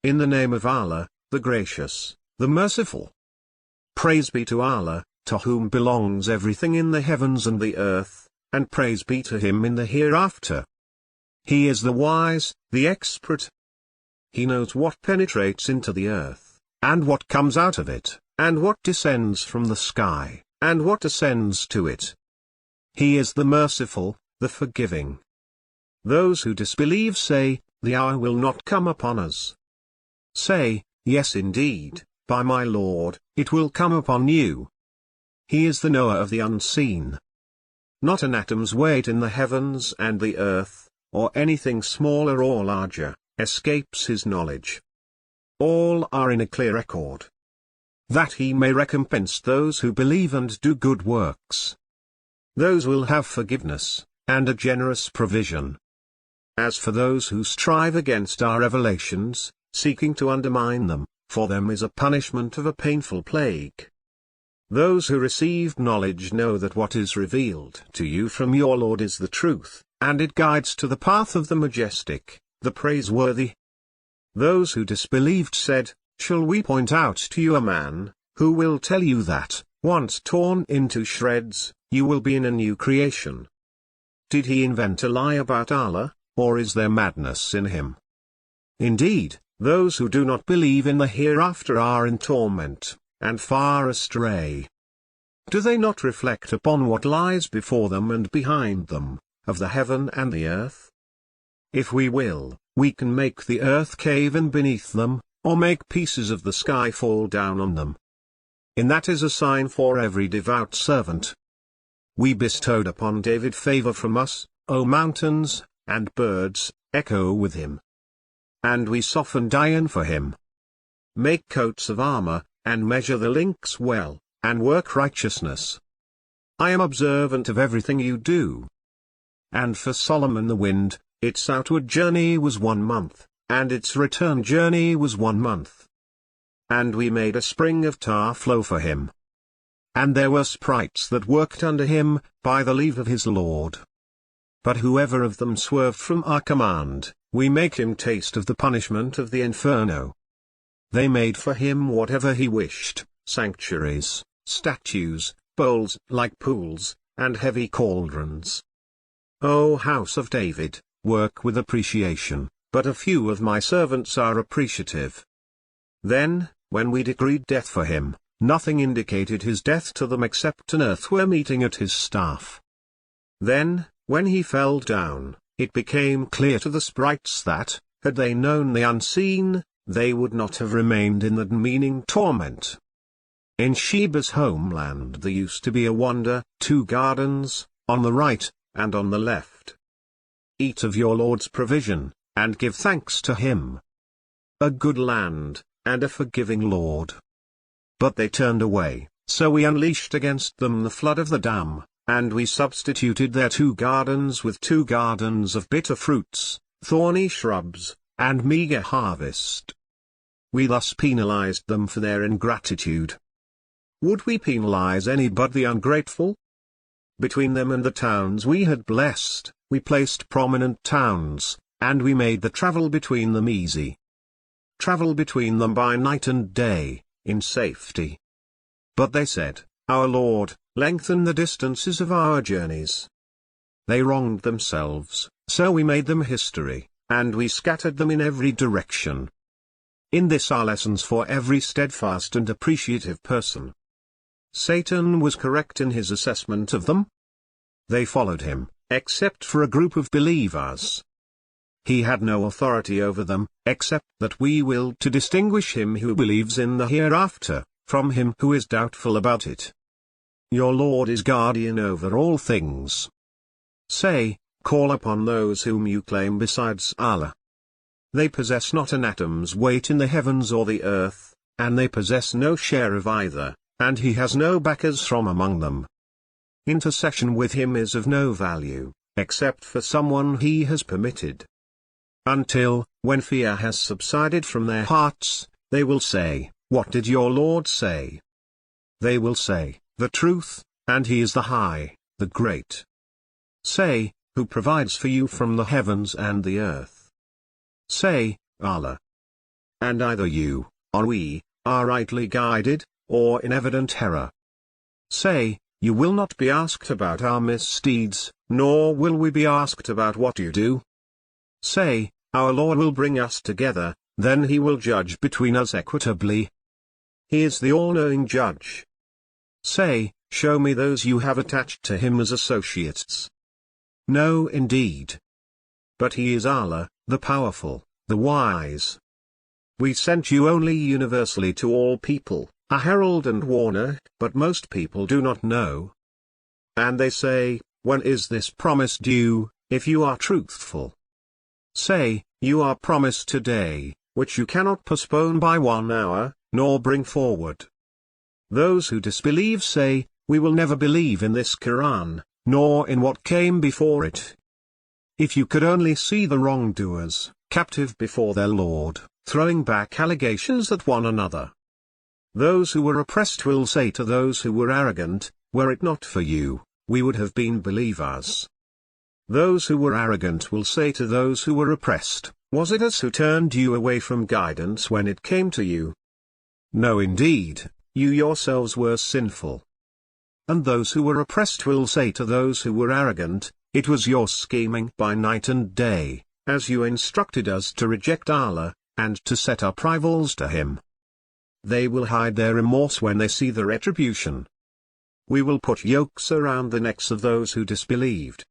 in the name of Allah, the Gracious, the Merciful. Praise be to Allah, to whom belongs everything in the heavens and the earth, and praise be to Him in the hereafter. He is the wise, the expert. He knows what penetrates into the earth, and what comes out of it, and what descends from the sky, and what ascends to it. He is the merciful, the forgiving. Those who disbelieve say, the hour will not come upon us. Say, yes indeed, by my Lord, it will come upon you. He is the knower of the unseen. Not an atom's weight in the heavens and the earth, or anything smaller or larger, escapes His knowledge. All are in a clear record. That He may recompense those who believe and do good works. Those will have forgiveness, and a generous provision. As for those who strive against our revelations, seeking to undermine them, for them is a punishment of a painful plague. Those who received knowledge know that what is revealed to you from your Lord is the truth, and it guides to the path of the majestic, the praiseworthy. Those who disbelieved said, shall we point out to you a man, who will tell you that, once torn into shreds, you will be in a new creation? Did he invent a lie about Allah, or is there madness in him? Indeed, those who do not believe in the hereafter are in torment, and far astray. Do they not reflect upon what lies before them and behind them, of the heaven and the earth? If we will, we can make the earth cave in beneath them, or make pieces of the sky fall down on them. In that is a sign for every devout servant. We bestowed upon David favor from us, O mountains, and birds, echo with him. And we softened iron for him. Make coats of armor, and measure the links well, and work righteousness. I am observant of everything you do. And for Solomon the wind, its outward journey was 1 month, and its return journey was 1 month. And we made a spring of tar flow for him. And there were sprites that worked under him, by the leave of his Lord. But whoever of them swerved from our command, we make him taste of the punishment of the inferno. They made for him whatever he wished, sanctuaries, statues, bowls like pools, and heavy cauldrons. O house of David, work with appreciation, but a few of my servants are appreciative. Then, when we decreed death for him, nothing indicated his death to them except an earthworm eating at his staff. Then, when he fell down, it became clear to the sprites that, had they known the unseen, they would not have remained in the demeaning torment. In Sheba's homeland there used to be a wonder, 2 gardens, on the right, and on the left. Eat of your Lord's provision, and give thanks to Him. A good land, and a forgiving Lord. But they turned away, so we unleashed against them the flood of the dam, and we substituted their 2 gardens with 2 gardens of bitter fruits, thorny shrubs, and meager harvest. We thus penalized them for their ingratitude. Would we penalize any but the ungrateful? Between them and the towns we had blessed, we placed prominent towns, and we made the travel between them easy. Travel between them by night and day, in safety. But they said, our Lord, lengthen the distances of our journeys. They wronged themselves, so we made them history, and we scattered them in every direction. In this are lessons for every steadfast and appreciative person. Satan was correct in his assessment of them. They followed him, except for a group of believers. He had no authority over them, except that we willed to distinguish him who believes in the hereafter, from him who is doubtful about it. Your Lord is guardian over all things. Say, call upon those whom you claim besides Allah. They possess not an atom's weight in the heavens or the earth, and they possess no share of either, and he has no backers from among them. Intercession with him is of no value, except for someone he has permitted. Until, when fear has subsided from their hearts, they will say, what did your Lord say? They will say, the truth, and he is the high, the great. Say, who provides for you from the heavens and the earth? Say, Allah. and either you, or we, are rightly guided, or in evident error. Say, you will not be asked about our misdeeds, nor will we be asked about what you do. Say, our Lord will bring us together, then he will judge between us equitably. He is the all-knowing judge. Say, show me those you have attached to him as associates. No, indeed. But he is Allah, the powerful, the wise. We sent you only universally to all people, a herald and warner, but most people do not know. And they say, when is this promise due, if you are truthful? Say, you are promised today, which you cannot postpone by 1 hour, nor bring forward. Those who disbelieve say, we will never believe in this Quran, nor in what came before it. If you could only see the wrongdoers, captive before their Lord, throwing back allegations at one another. Those who were oppressed will say to those who were arrogant, were it not for you, we would have been believers. Those who were arrogant will say to those who were oppressed, was it us who turned you away from guidance when it came to you? No, indeed, you yourselves were sinful. And those who were oppressed will say to those who were arrogant, it was your scheming by night and day, as you instructed us to reject Allah, and to set up rivals to him. They will hide their remorse when they see the retribution. We will put yokes around the necks of those who disbelieved.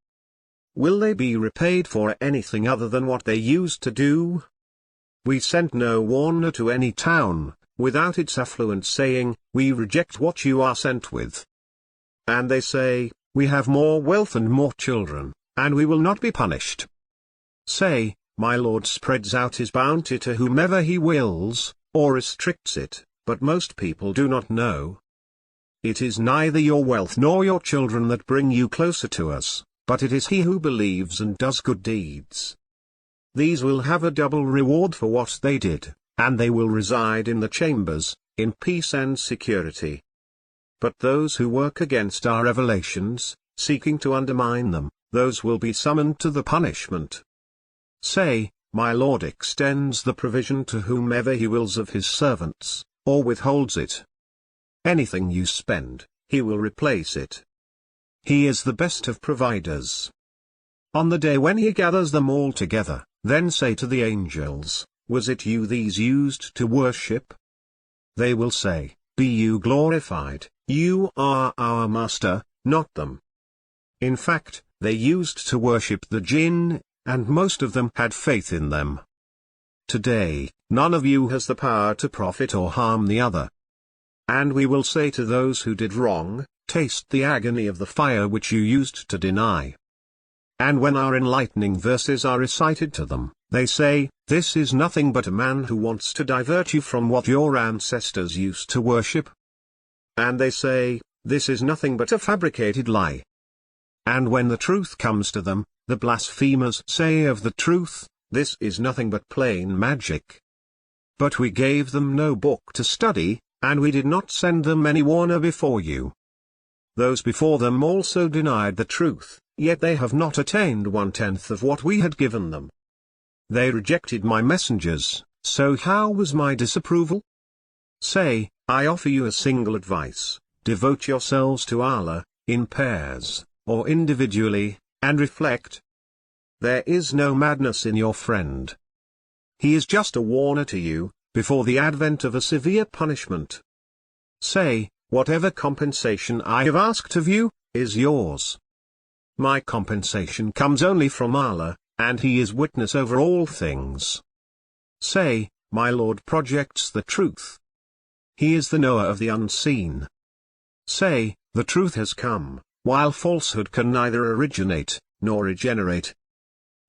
Will they be repaid for anything other than what they used to do? We sent no warner to any town, without its affluent saying, we reject what you are sent with. And they say, we have more wealth and more children, and we will not be punished. Say, my Lord spreads out his bounty to whomever he wills, or restricts it, but most people do not know. It is neither your wealth nor your children that bring you closer to us, but it is he who believes and does good deeds. These will have a double reward for what they did, and they will reside in the chambers, in peace and security. But those who work against our revelations, seeking to undermine them, those will be summoned to the punishment. Say, my Lord extends the provision to whomever he wills of his servants, or withholds it. Anything you spend, he will replace it. He is the best of providers. On the day when he gathers them all together, then say to the angels, was it you these used to worship? They will say, be you glorified, you are our master, not them. In fact, they used to worship the jinn, and most of them had faith in them. Today, none of you has the power to profit or harm the other. And we will say to those who did wrong, taste the agony of the fire which you used to deny. And when our enlightening verses are recited to them, they say, this is nothing but a man who wants to divert you from what your ancestors used to worship. And they say, this is nothing but a fabricated lie. And when the truth comes to them, the blasphemers say of the truth, this is nothing but plain magic. But we gave them no book to study, and we did not send them any warner before you. Those before them also denied the truth, yet they have not attained 1/10 of what we had given them. They rejected my messengers, so how was my disapproval? Say, I offer you a single advice, devote yourselves to Allah, in pairs, or individually, and reflect. There is no madness in your friend. He is just a warner to you, before the advent of a severe punishment. Say, whatever compensation I have asked of you, is yours. My compensation comes only from Allah, and He is witness over all things. Say, my Lord projects the truth. He is the knower of the unseen. Say, the truth has come, while falsehood can neither originate, nor regenerate.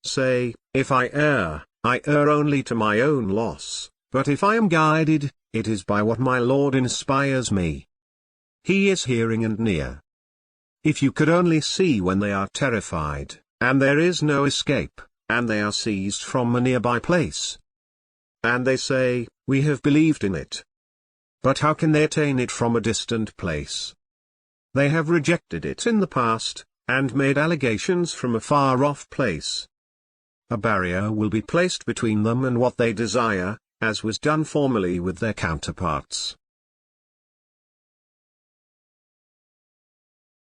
Say, if I err only to my own loss, but if I am guided, it is by what my Lord inspires me. He is hearing and near. If you could only see when they are terrified, and there is no escape, and they are seized from a nearby place. And they say, we have believed in it. But how can they attain it from a distant place? They have rejected it in the past, and made allegations from a far-off place. A barrier will be placed between them and what they desire, as was done formerly with their counterparts.